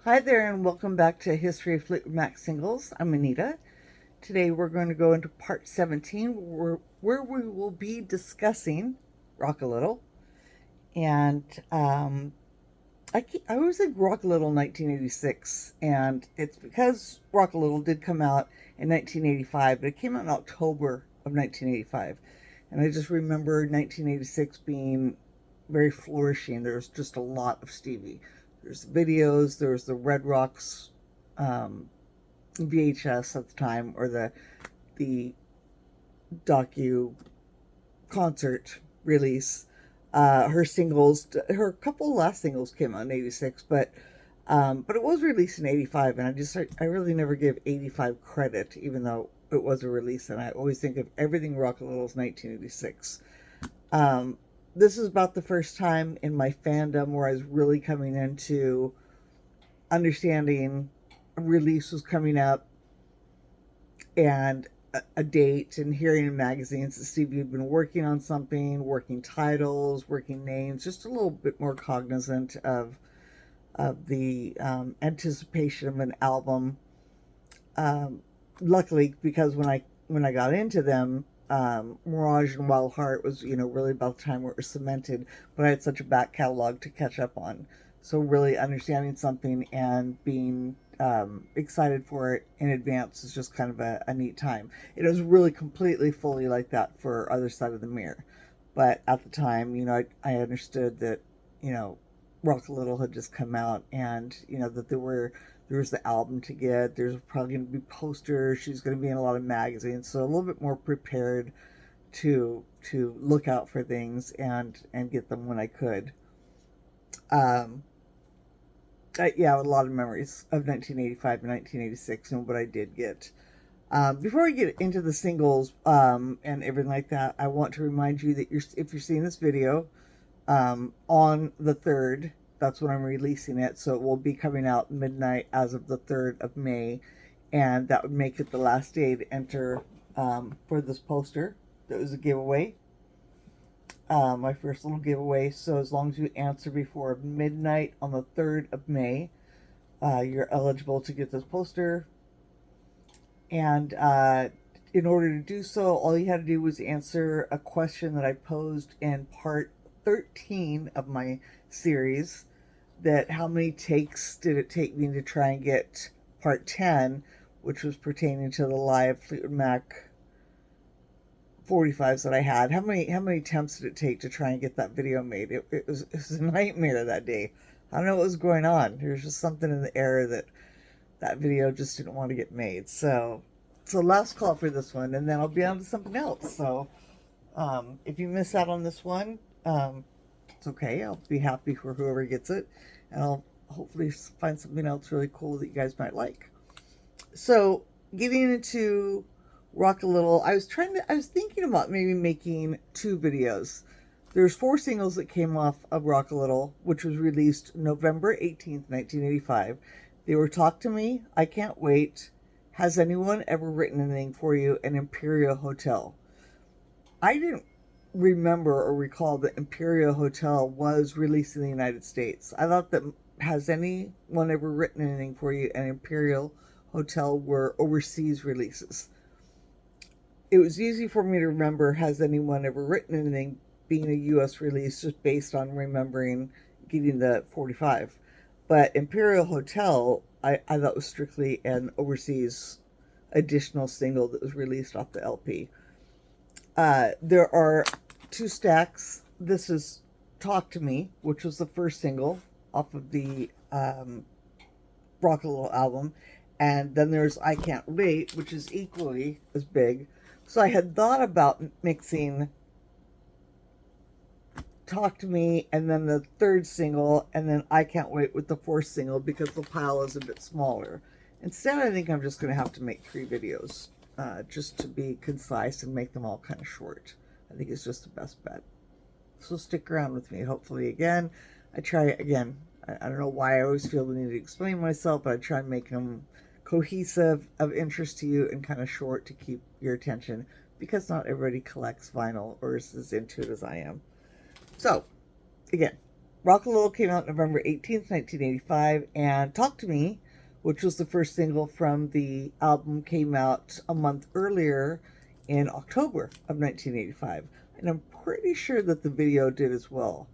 Hi there, and welcome back to History of Fleetwood Mac Singles. I'm Anita. Today we're going to go into part 17 where we will be discussing Rock a Little. And I always think Rock a Little 1986, and it's because Rock a Little did come out in 1985, but it came out in October of 1985. And I just remember 1986 being very flourishing. There was just a lot of Stevie. There's videos, there was the Red Rocks VHS at the time, or the docu concert release. Her singles, her couple last singles came out in '86, but it was released in '85, and I really never give '85 credit, even though it was a release, and I always think of everything Rock a Little as 1986. This is about the first time in my fandom where I was really coming into understanding a release was coming up, and a date, and hearing in magazines that Stevie had been working on something, working titles, working names, just a little bit more cognizant of the anticipation of an album. Luckily, because when I got into them, Mirage and Wild Heart was really about the time where it was cemented, but I had such a back catalog to catch up on. So really understanding something and being excited for it in advance is just kind of a neat time. It was really completely fully like that for Other Side of the Mirror, but at the time, I understood that you know Rock a Little had just come out, and that there was the album to get. There's probably going to be posters. She's going to be in a lot of magazines, so a little bit more prepared to look out for things and get them when I could. Um, yeah, a lot of memories of 1985 and 1986 and what I did get. Before we get into the singles and everything like that, I want to remind you that if you're seeing this video on the 3rd, that's when I'm releasing it. So it will be coming out midnight as of the 3rd of May. And that would make it the last day to enter for this poster. That was a giveaway. My first little giveaway. So as long as you answer before midnight on the 3rd of May, you're eligible to get this poster. And in order to do so, all you had to do was answer a question that I posed in part 13 of my series, that how many takes did it take me to try and get part 10, which was pertaining to the live Fleetwood Mac 45s that I had. How many attempts did it take to try and get that video made? It was a nightmare that day. I don't know what was going on. There was just something in the air that video just didn't want to get made. So last call for this one, and then I'll be on to something else. So if you miss out on this one, it's okay. I'll be happy for whoever gets it, and I'll hopefully find something else really cool that you guys might like. So getting into Rock a Little, I was thinking about maybe making 2 videos. There's 4 singles that came off of Rock a Little, which was released November 18th, 1985. They were Talk to Me, I Can't Wait, Has Anyone Ever Written Anything for You, and Imperial Hotel. I didn't remember or recall that Imperial Hotel was released in the United States. I thought that Has Anyone Ever Written Anything for You and Imperial Hotel were overseas releases. It was easy for me to remember Has Anyone Ever Written Anything being a US release, just based on remembering getting the 45. But Imperial Hotel, I thought was strictly an overseas additional single that was released off the LP. There are 2 stacks. This is Talk to Me, which was the first single off of the Rock a Little album. And then there's I Can't Wait, which is equally as big. So I had thought about mixing Talk to Me and then the 3rd single, and then I Can't Wait with the 4th single, because the pile is a bit smaller. Instead, I think I'm just going to have to make 3 videos, just to be concise and make them all kind of short. I think it's just the best bet. So stick around with me. Hopefully, again, I try again. I don't know why I always feel the need to explain myself, but I try and make them cohesive, of interest to you, and kind of short to keep your attention, because not everybody collects vinyl or is as into it as I am. So, again, Rock a Little came out November 18th, 1985, and Talk to Me, which was the first single from the album, came out a month earlier in October of 1985. And I'm pretty sure that the video did as well.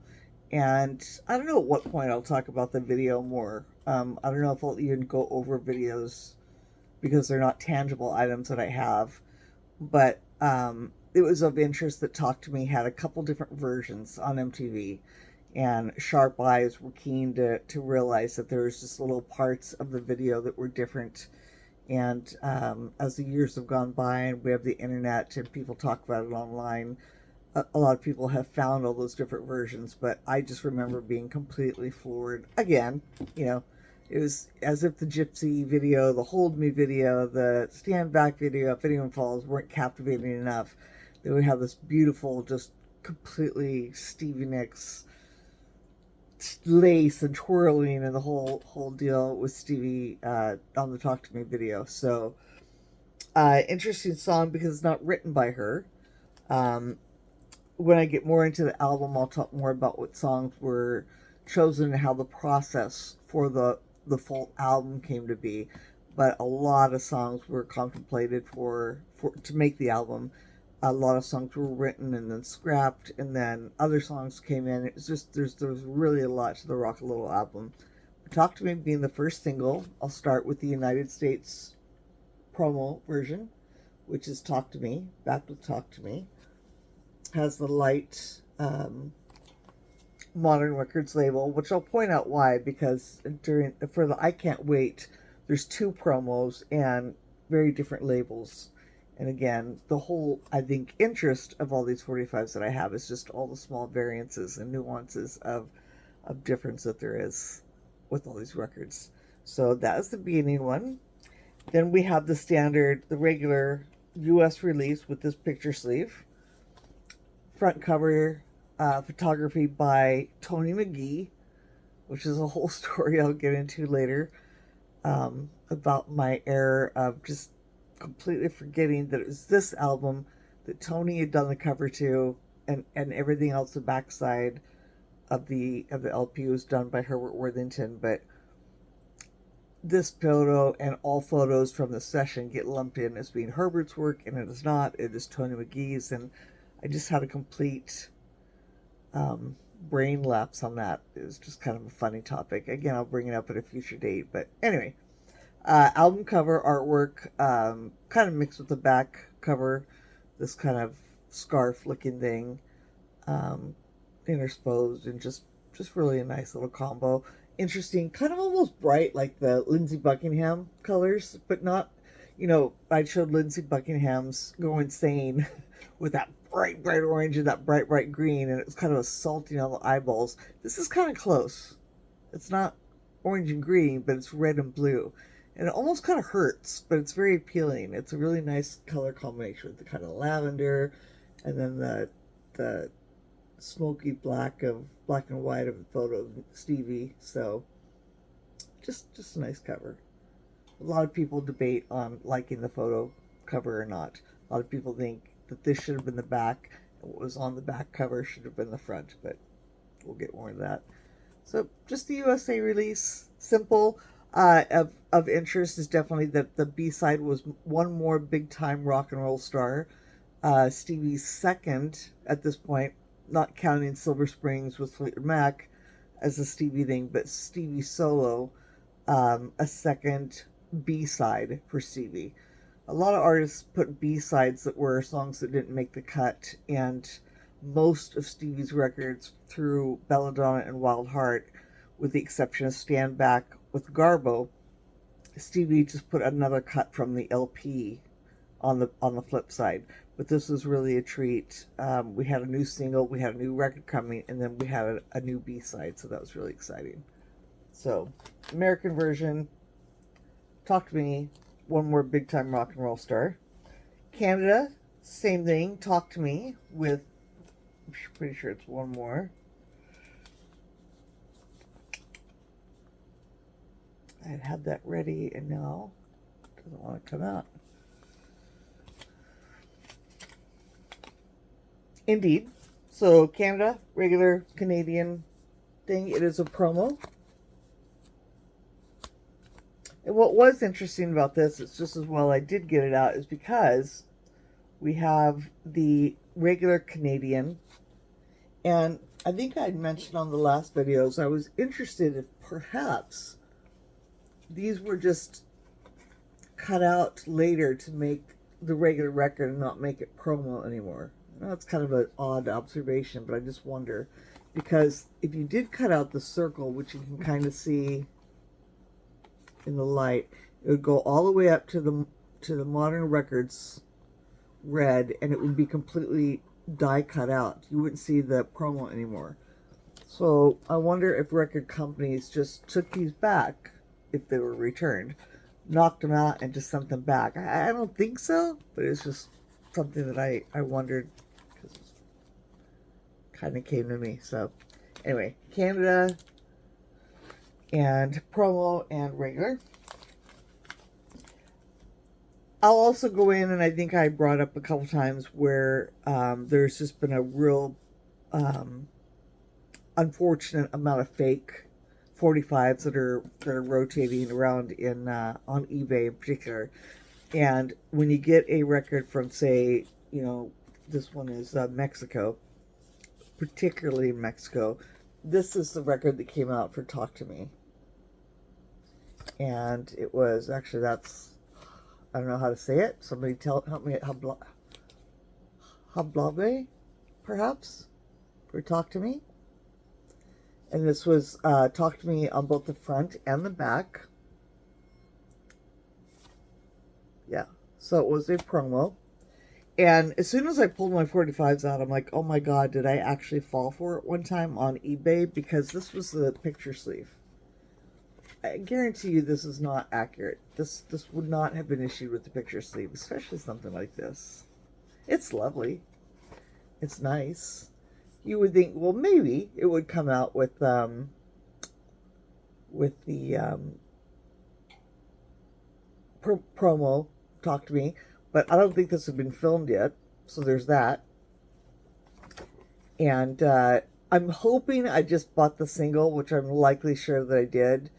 And I don't know at what point I'll talk about the video more. I don't know if I'll even go over videos because they're not tangible items that I have. But it was of interest that Talk to Me had a couple different versions on MTV. And sharp eyes were keen to realize that there was just little parts of the video that were different. And as the years have gone by and we have the internet and people talk about it online, a lot of people have found all those different versions, but I just remember being completely floored. Again, you know, it was as if the Gypsy video, the Hold Me video, the Stand Back video, If Anyone Falls, weren't captivating enough. They would have this beautiful, just completely Stevie Nicks lace and twirling and the whole deal with Stevie on the Talk to Me video. So, interesting song because it's not written by her. Um, when I get more into the album, I'll talk more about what songs were chosen and how the process for the full album came to be. But a lot of songs were contemplated for to make the album. A lot of songs were written and then scrapped, and then other songs came in. It was just there's really a lot to the Rock a Little album. Talk to Me being the first single, I'll start with the United States promo version, which is Talk to Me, back with Talk to Me. Has the light Modern Records label, which I'll point out why, because for the I Can't Wait, there's two promos and very different labels. And again, the whole, I think, interest of all these 45s that I have is just all the small variances and nuances of difference that there is with all these records. So that is the beginning one. Then we have the standard, the regular US release with this picture sleeve. Front cover photography by Tony McGee, which is a whole story I'll get into later, about my error of just completely forgetting that it was this album that Tony had done the cover to, and everything else, the backside of the LP was done by Herbert Worthington. But this photo and all photos from the session get lumped in as being Herbert's work, and it is not. It is Tony McGee's, and I just had a complete brain lapse on that. It was just kind of a funny topic. Again, I'll bring it up at a future date. But anyway, album cover artwork, kind of mixed with the back cover, this kind of scarf looking thing, intersposed, and just really a nice little combo. Interesting, kind of almost bright like the Lindsey Buckingham colors, but not, I showed Lindsey Buckingham's Go Insane with that bright orange and that bright green, and it was kind of assaulting on the eyeballs. This is kind of close. It's not orange and green, but it's red and blue. And it almost kind of hurts, but it's very appealing. It's a really nice color combination with the kind of lavender and then the smoky black and white of the photo of Stevie. So just a nice cover. A lot of people debate on liking the photo cover or not. A lot of people think that this should have been the back, and what was on the back cover should have been the front, but we'll get more of that. So just the USA release, simple. Of interest is definitely that the B-side was One More Big Time Rock and Roll Star. Stevie's second at this point, not counting Silver Springs with Fleetwood Mac as a Stevie thing, but Stevie solo, a second B-side for Stevie. A lot of artists put B-sides that were songs that didn't make the cut, and most of Stevie's records through Belladonna and Wild Heart, with the exception of Stand Back with Garbo, Stevie just put another cut from the LP on the flip side. But this was really a treat. We had a new single, we had a new record coming, and then we had a new B-side, so that was really exciting. So, American version, Talk to Me, One More Big Time Rock and Roll Star. Canada, same thing, Talk to Me, with, I'm pretty sure it's one more. I had that ready, and now it doesn't want to come out. Indeed. So Canada, regular Canadian thing. It is a promo. And what was interesting about this, it's just as well I did get it out, is because we have the regular Canadian. And I think I mentioned on the last videos, I was interested if perhaps these were just cut out later to make the regular record and not make it promo anymore. I know it's kind of an odd observation, but I just wonder. Because if you did cut out the circle, which you can kind of see in the light, it would go all the way up to the Modern Records red, and it would be completely die cut out. You wouldn't see the promo anymore. So I wonder if record companies just took these back, if they were returned, knocked them out and just sent them back. I don't think so, but it's just something that I wondered, because it kind of came to me. So anyway, Canada and promo and regular. I'll also go in, and I think I brought up a couple times where there's just been a real unfortunate amount of fake 45s that are rotating around in on eBay in particular. And when you get a record from, say, this one is Mexico, particularly in Mexico, this is the record that came out for Talk to Me. And it was actually, I don't know how to say it. Somebody help me. Hablabe, perhaps, for Talk to Me. And this was Talk to Me on both the front and the back. Yeah, so it was a promo. And as soon as I pulled my 45s out, I'm like, oh my god, did I actually fall for it one time on eBay? Because this was the picture sleeve. I guarantee you this is not accurate. This would not have been issued with the picture sleeve, especially something like this. It's lovely. It's nice. You would think, well, maybe it would come out with the promo, Talk to Me, but I don't think this had been filmed yet, so there's that. And I'm hoping I just bought the single, which I'm likely sure that I did,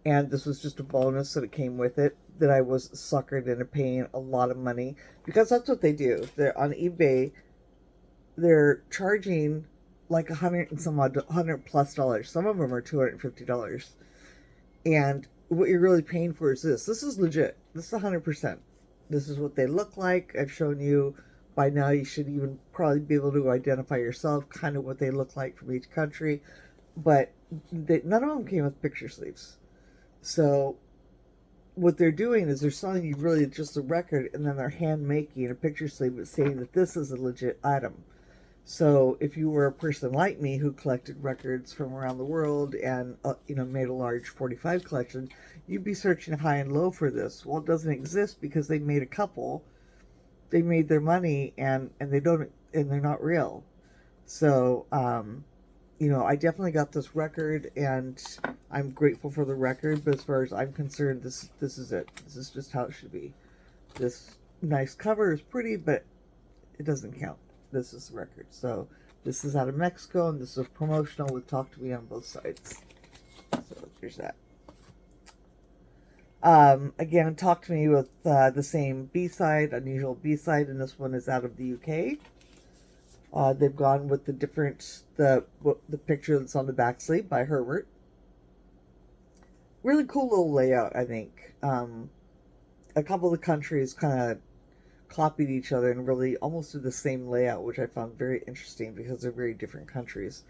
and this was just a bonus that it came with it, that I was suckered into paying a lot of money, because that's what they do. They're on eBay, they're charging like $100+ Some of them are $250. And what you're really paying for is this. This is legit. This is 100%. This is what they look like. I've shown you. By now you should even probably be able to identify yourself kind of what they look like from each country. But none of them came with picture sleeves. So what they're doing is they're selling you really just a record, and then they're hand making a picture sleeve but saying that this is a legit item. So if you were a person like me who collected records from around the world and made a large 45 collection, you'd be searching high and low for this. Well, it doesn't exist because they made a couple. They made their money, and they're not real. So I definitely got this record, and I'm grateful for the record. But as far as I'm concerned, this is it. This is just how it should be. This nice cover is pretty, but it doesn't count. This is the record. So this is out of Mexico, and this is promotional with Talk to Me on both sides. So there's that. Again, Talk to Me with the same B-side, unusual B-side, and this one is out of the UK. They've gone with the picture that's on the back sleeve by Herbert. Really cool little layout, I think. A couple of the countries kind of copied each other and really almost did the same layout, which I found very interesting because they're very different countries.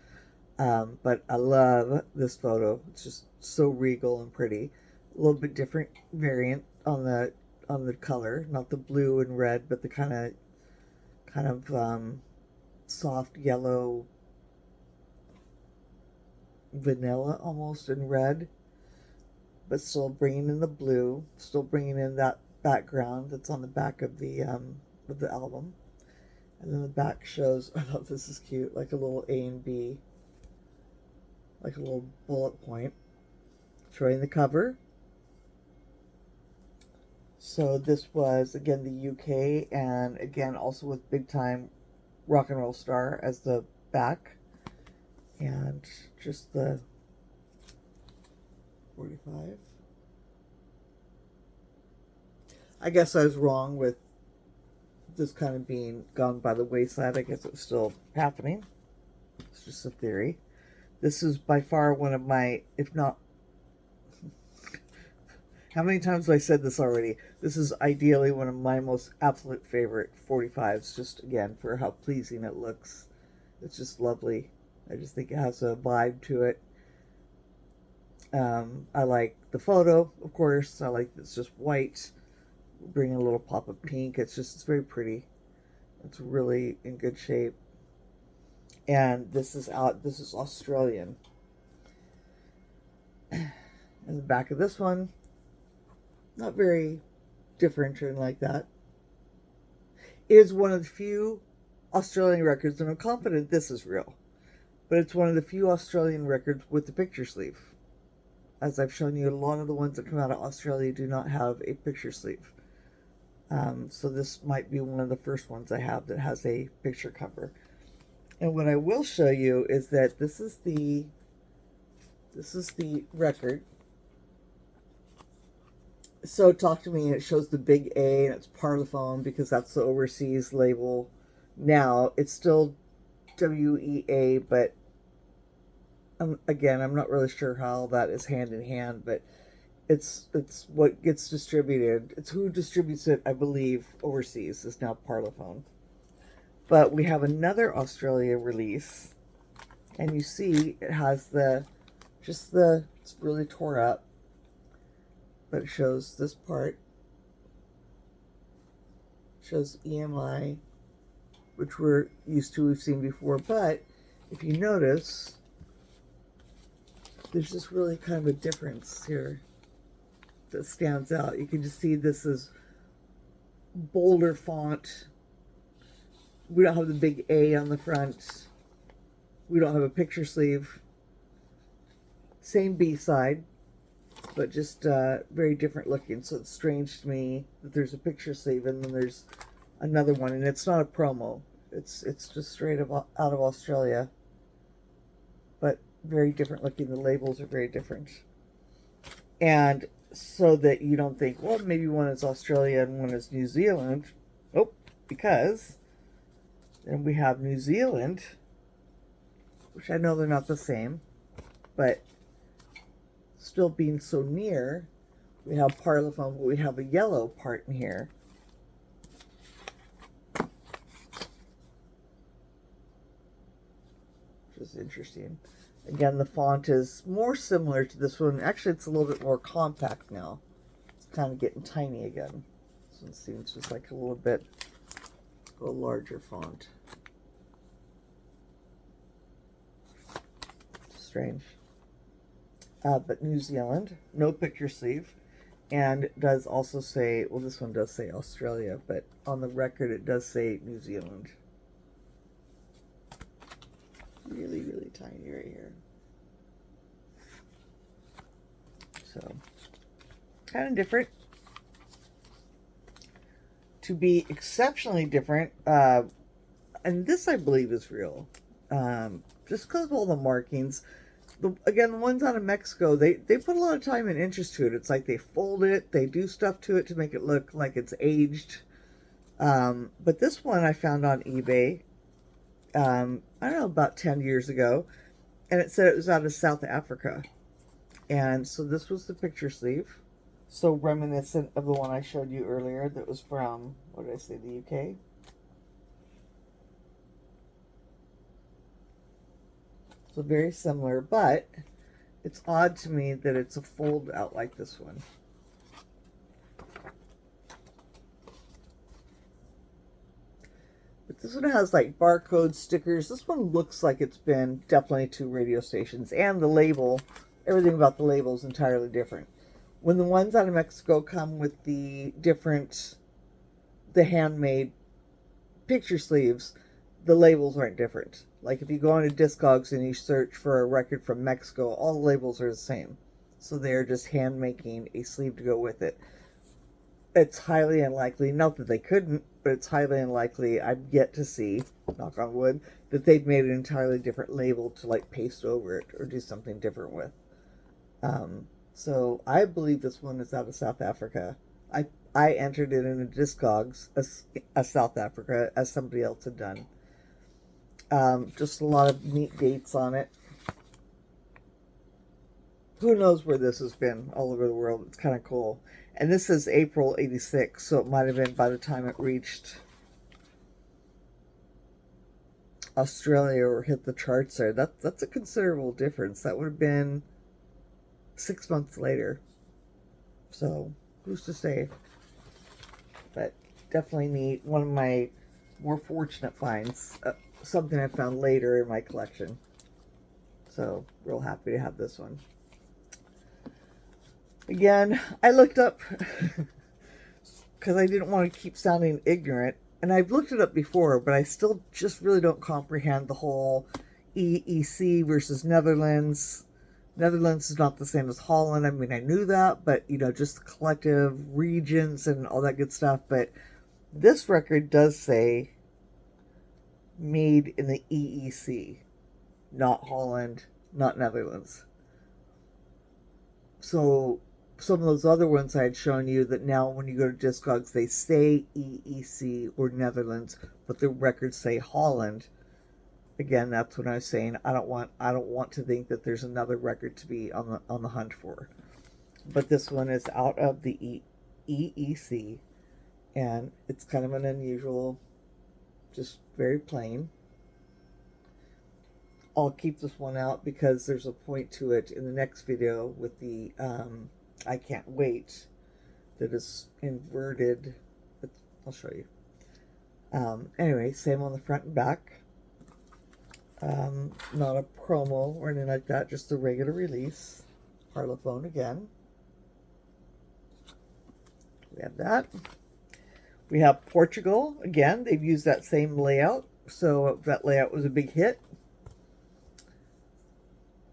But I love this photo. It's just so regal and pretty. A little bit different variant on the color, not the blue and red, but the kind of soft yellow, vanilla almost in red, but still bringing in the blue, still bringing in that background that's on the back of the album. And then the back shows, I thought this is cute, like a little A and B, like a little bullet point showing the cover. So this was again the UK, and again also with Big Time Rock and Roll Star as the back. And just the 45. I guess I was wrong with this kind of being gone by the wayside. I guess it's still happening. It's just a theory. This is by far one of my, if not, how many times have I said this already? This is ideally one of my most absolute favorite 45s, just again for how pleasing it looks. It's just lovely. I just think it has a vibe to it. I like the photo, of course. I like it's just white, bring a little pop of pink. It's very pretty. It's really in good shape. And this is Australian. And the back of this one, not very different or anything like that. It is one of the few Australian records, and I'm confident this is real, but it's one of the few Australian records with the picture sleeve. As I've shown you, a lot of the ones that come out of Australia do not have a picture sleeve. So this might be one of the first ones I have that has a picture cover. And what I will show you is that this is the record. So Talk to Me, and it shows the big A, and it's Parlophone because that's the overseas label. Now it's still WEA, but again, I'm not really sure how that is hand in hand, but it's what gets distributed. It's who distributes it, I believe, overseas is now Parlophone. But we have another Australia release, and you see it has it's really tore up, but it shows this part. It shows EMI, which we've seen before, but if you notice, there's just really kind of a difference here that stands out. You can just see this is bolder font. We don't have the big A on the front. We don't have a picture sleeve. Same B-side, but just very different looking. So it's strange to me that there's a picture sleeve and then there's another one, and it's not a promo. It's just straight out of Australia, but very different looking. The labels are very different, and so that you don't think, well, maybe one is Australia and one is New Zealand. Nope, because then we have New Zealand, which I know they're not the same, but still being so near, we have Parlophone, but we have a yellow part in here. Which is interesting. Again, the font is more similar to this one. Actually, it's a little bit more compact now. It's kind of getting tiny again. This one seems just like a little larger font. Strange. But New Zealand, no picture sleeve, and it does also say, well, this one does say Australia, but on the record it does say New Zealand. Really, really tiny right here. So, kind of different. To be exceptionally different, and this I believe is real, just because of all the markings. Again, the ones out of Mexico, they put a lot of time and interest to it. It's like they fold it, they do stuff to it to make it look like it's aged. But this one I found on eBay, I don't know, about 10 years ago, and it said it was out of South Africa. And so this was the picture sleeve, so reminiscent of the one I showed you earlier that was from, what did I say, the UK? So very similar, but it's odd to me that it's a fold out like this one. But this one has like barcode stickers. This one looks like it's been definitely to radio stations, and the label, everything about the label is entirely different. When the ones out of Mexico come with the handmade picture sleeves, the labels aren't different. Like if you go into Discogs and you search for a record from Mexico, all the labels are the same. So they're just hand making a sleeve to go with it. It's highly unlikely, not that they couldn't, but it's highly unlikely. I've yet to see, knock on wood, that they've made an entirely different label to like paste over it or do something different with. So I believe this one is out of South Africa. I entered it in a Discogs as South Africa, as somebody else had done. Just a lot of neat dates on it. Who knows where this has been all over the world. It's kind of cool. And this is April 86, so it might have been by the time it reached Australia or hit the charts there. That's a considerable difference. That would have been 6 months later. So, who's to say? But definitely neat. One of my more fortunate finds. Something I found later in my collection. So, real happy to have this one. Again, I looked up because I didn't want to keep sounding ignorant. And I've looked it up before, but I still just really don't comprehend the whole EEC versus Netherlands. Netherlands is not the same as Holland. I mean, I knew that, but, just the collective regions and all that good stuff. But this record does say made in the EEC, not Holland, not Netherlands. So some of those other ones I had shown you that now when you go to Discogs, they say EEC or Netherlands, but the records say Holland. Again, that's what I was saying. I don't want to think that there's another record to be on the hunt for. But this one is out of the EEC, and it's kind of an unusual, just very plain. I'll keep this one out because there's a point to it in the next video with the I Can't Wait that is inverted. I'll show you. Anyway, same on the front and back. Not a promo or anything like that, just the regular release. Parlophone again. We have that. We have Portugal again. They've used that same layout, so that layout was a big hit.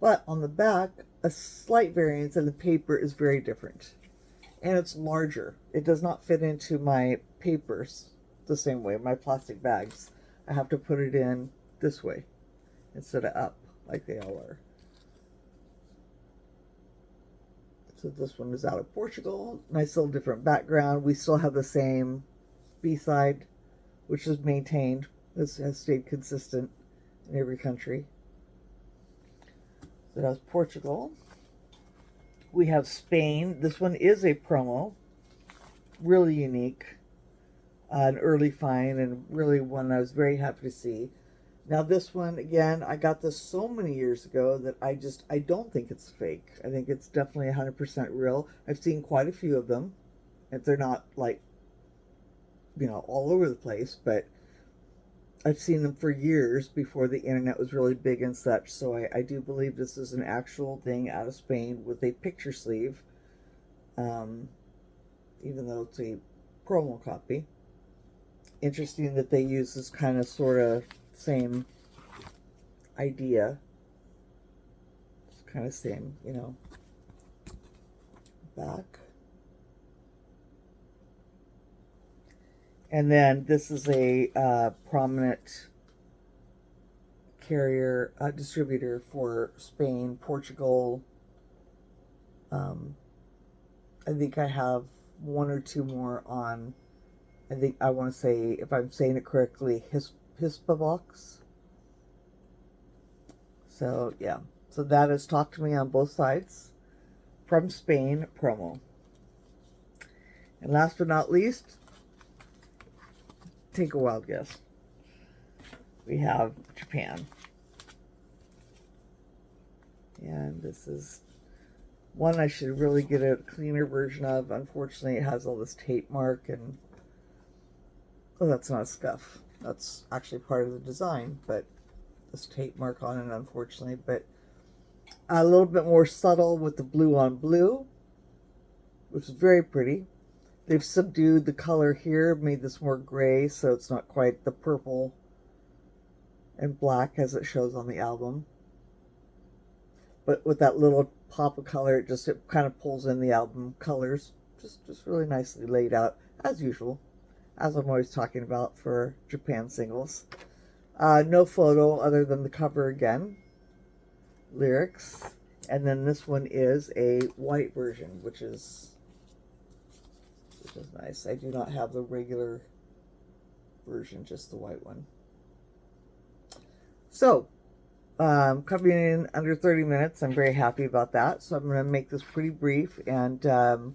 But on the back, a slight variance, and the paper is very different. And it's larger. It does not fit into my papers the same way, my plastic bags. I have to put it in this way instead of up, like they all are. So this one is out of Portugal. Nice little different background. We still have the same B-side, which is maintained. This has stayed consistent in every country. So that's Portugal. We have Spain. This one is a promo. Really unique. An early find, and really one I was very happy to see. Now this one, again, I got this so many years ago that I don't think it's fake. I think it's definitely 100% real. I've seen quite a few of them. If they're not like, all over the place, but I've seen them for years before the internet was really big and such. So I do believe this is an actual thing out of Spain with a picture sleeve. Even though it's a promo copy. Interesting that they use this kind of sort of same idea. It's kind of same, back. And then this is a prominent carrier, distributor for Spain, Portugal. I think I have one or two more on, I think I want to say, if I'm saying it correctly, Hispavox. So, yeah. So that is Talk to Me on both sides. From Spain, promo. And last but not least, take a wild guess. We have Japan. And this is one I should really get a cleaner version of. Unfortunately, it has all this tape mark and... Oh, that's not a scuff. That's actually part of the design, but this tape mark on it, unfortunately. But a little bit more subtle with the blue on blue, which is very pretty. They've subdued the color here, made this more gray, so it's not quite the purple and black as it shows on the album. But with that little pop of color, it kind of pulls in the album colors. just really nicely laid out, as usual, as I'm always talking about for Japan singles. No photo other than the cover again, lyrics, and then this one is a white version, which is nice. I do not have the regular version, just the white one. So, coming in under 30 minutes, I'm very happy about that. So I'm going to make this pretty brief, and that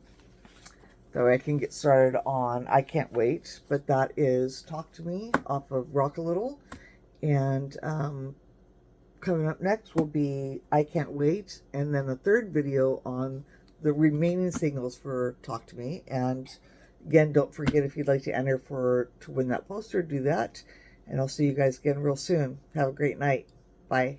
way I can get started on I Can't Wait. But that is Talk to Me off of Rock a Little. And coming up next will be I Can't Wait, and then the third video on the remaining singles for Talk to Me. And again, don't forget, if you'd like to enter to win that poster, do that. And I'll see you guys again real soon. Have a great night. Bye.